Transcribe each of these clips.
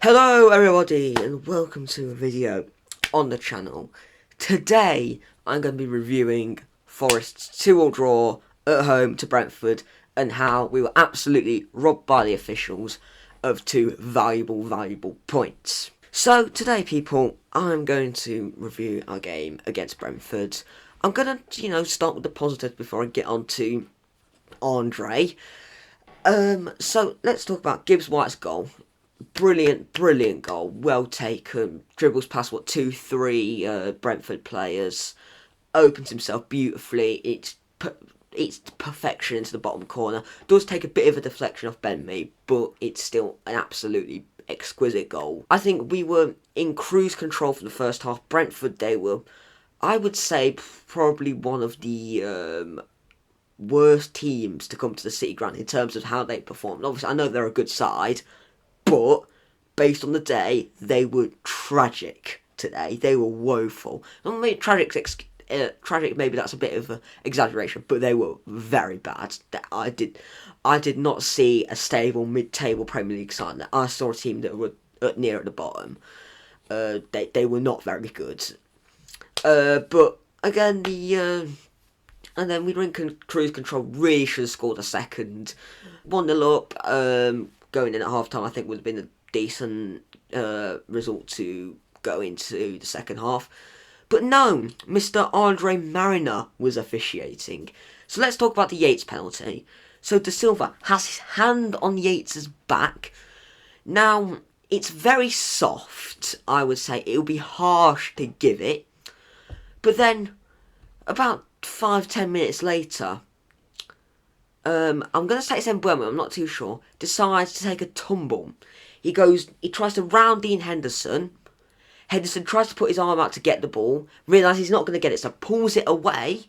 Hello everybody and welcome to a video on the channel. Today I'm going to be reviewing Forest's 2-2 draw at home to Brentford and how we were absolutely robbed by the officials of two valuable points. So today people, I'm going to review our game against Brentford. I'm going to, start with the positives before I get on to Andre. So let's talk about Gibbs White's goal. Brilliant goal. Well taken. Dribbles past two, three Brentford players. Opens himself beautifully. It's perfection into the bottom corner. Does take a bit of a deflection off Ben Mee, but it's still an absolutely exquisite goal. I think we were in cruise control for the first half. Brentford, they were, I would say, probably one of the worst teams to come to the City Ground in terms of how they performed. Obviously, I know they're a good side, but based on the day, they were tragic today. They were woeful. I mean, tragic, maybe that's a bit of an exaggeration, but they were very bad. I did not see a stable mid-table Premier League side. I saw a team that were near at the bottom. They were not very good. But again, and then we were in cruise control. Really should have scored a second. 1-0 up. Going in at half time, I think would have been a decent result to go into the second half. But no, Mr. Andre Mariner was officiating. So let's talk about the Yates penalty. So De Silva has his hand on Yates' back. Now, it's very soft, I would say. It would be harsh to give it. But then, about 5-10 minutes later, I'm going to say it's Mbeumo, I'm not too sure, decides to take a tumble. He tries to round Dean Henderson. Henderson tries to put his arm out to get the ball, realises he's not going to get it, so pulls it away,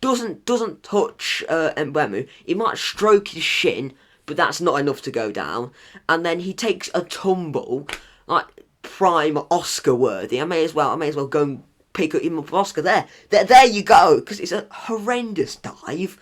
doesn't touch Mbeumo. He might stroke his shin, but that's not enough to go down. And then he takes a tumble, like prime Oscar worthy. I may as well go and pick him up Oscar there. There you go, because it's a horrendous dive.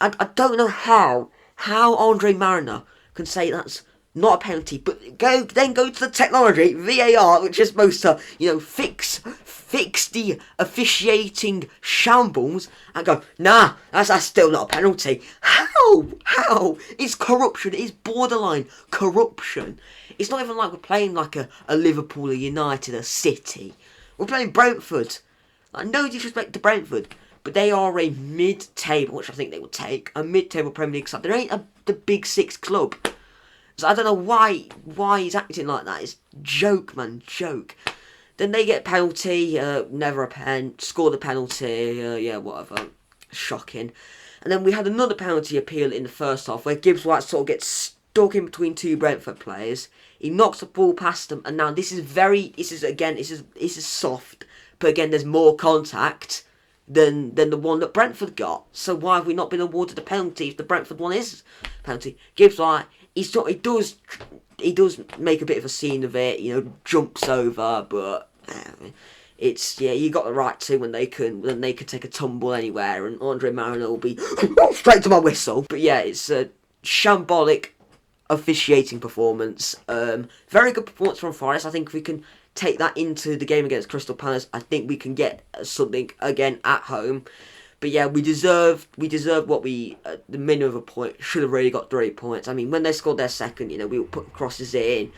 And I don't know how Andre Mariner can say that's not a penalty, but then go to the technology, VAR, which is supposed to, fix the officiating shambles, and go, nah, that's still not a penalty. How? It's corruption. It's borderline corruption. It's not even like we're playing like a Liverpool, a United, a City. We're playing Brentford. Like, no disrespect to Brentford, but they are a mid-table, which I think they will take, a mid-table Premier League side. They ain't the Big Six club. So I don't know why he's acting like that. It's joke, man, joke. Then they get a penalty, never a pen, score the penalty, whatever. Shocking. And then we had another penalty appeal in the first half where Gibbs White sort of gets stuck in between two Brentford players. He knocks the ball past them, and now this is soft, but again, there's more contact than the one that Brentford got. So why have we not been awarded a penalty if the Brentford one is a penalty? Gibbs White, he does make a bit of a scene of it, jumps over, but you got the right to when they can take a tumble anywhere, and Andre Mariner will be straight to my whistle. But yeah, it's a shambolic officiating performance. Very good performance from Forest. I think if we can take that into the game against Crystal Palace, I think we can get something again at home. But yeah, we deserve what the minimum of a point. Should have really got 3 points. I mean, when they scored their second, we were putting crosses in,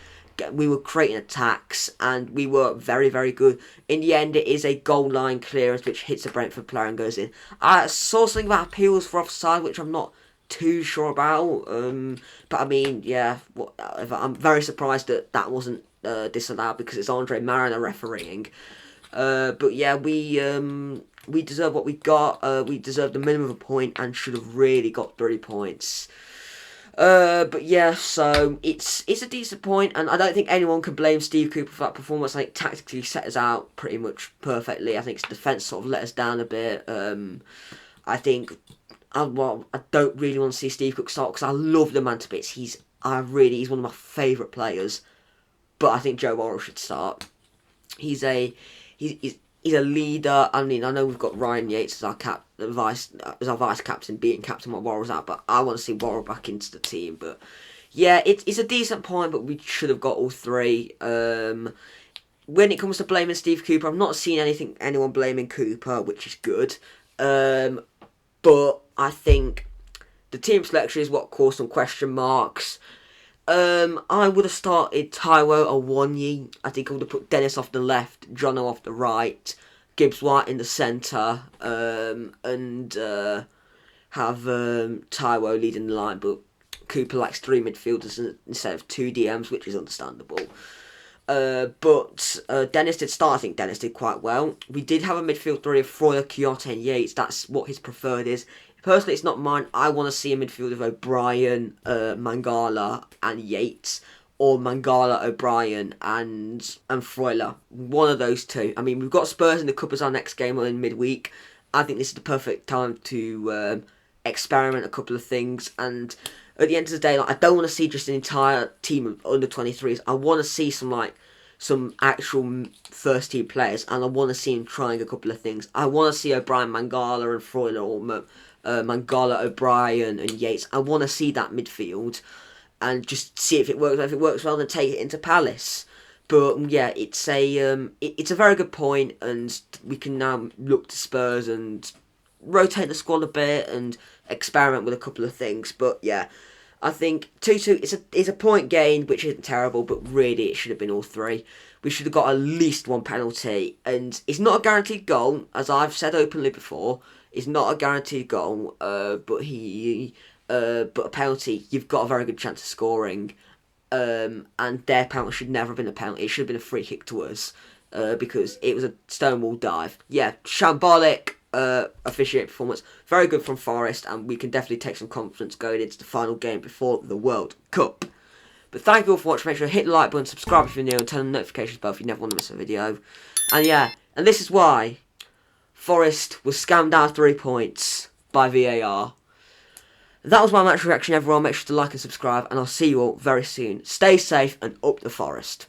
we were creating attacks, and we were very good. In the end, it is a goal line clearance which hits a Brentford player and goes in. I saw something about appeals for offside, which I'm not too sure about. But I mean, yeah, whatever. I'm very surprised that wasn't disallowed because it's Andre Mariner refereeing. But yeah, we deserve what we got. We deserve the minimum of a point and should have really got 3 points. But yeah, so it's a decent point, and I don't think anyone can blame Steve Cooper for that performance. I think tactically he set us out pretty much perfectly. I think his defence sort of let us down a bit. I think, I don't really want to see Steve Cook start because I love the man to bits. He's one of my favourite players. But I think Joe Worrell should start. He's a leader. I mean, I know we've got Ryan Yates as our vice captain, being captain while Worrell's out. But I want to see Worrell back into the team. But Yeah, it's a decent point, but we should have got all three. When it comes to blaming Steve Cooper, I'm not seeing anyone blaming Cooper, which is good. But I think the team selection is what caused some question marks. I would have started Taiwo Awoniyi. I think I would have put Dennis off the left, Jono off the right, Gibbs White in the centre, and have Taiwo leading the line. But Cooper likes three midfielders instead of two DMs, which is understandable. But Dennis did start. I think Dennis did quite well. We did have a midfield three of Freuler, Kyoto and Yates. That's what his preferred is. Personally, it's not mine. I want to see a midfield of O'Brien, Mangala and Yates. Or Mangala, O'Brien and Freuler. One of those two. I mean, we've got Spurs in the Cup as our next game in midweek. I think this is the perfect time to experiment a couple of things. And at the end of the day, I don't want to see just an entire team of under 23s. I want to see some actual first team players, and I want to see him trying a couple of things. I want to see O'Brien, Mangala and Freuler, or Mangala, O'Brien and Yates. I want to see that midfield and just see if it works. If it works well, then take it into Palace. But yeah, it's a very good point, and we can now look to Spurs and rotate the squad a bit and experiment with a couple of things. But yeah, I think 2-2 is a point gain, which isn't terrible, but really it should have been all three. We should have got at least one penalty, and it's not a guaranteed goal, as I've said openly before. It's not a guaranteed goal, but a penalty, you've got a very good chance of scoring. And their penalty should never have been a penalty. It should have been a free kick to us, because it was a stonewall dive. Yeah, shambolic officiate performance. Very good from Forest, and we can definitely take some confidence going into the final game before the World Cup. But thank you all for watching. Make sure to hit the like button, subscribe if you're new, and turn on the notifications bell if you never want to miss a video. And yeah, and this is why Forest was scammed out of 3 points by VAR. That was my match reaction, everyone. Make sure to like and subscribe, and I'll see you all very soon. Stay safe and up the Forest.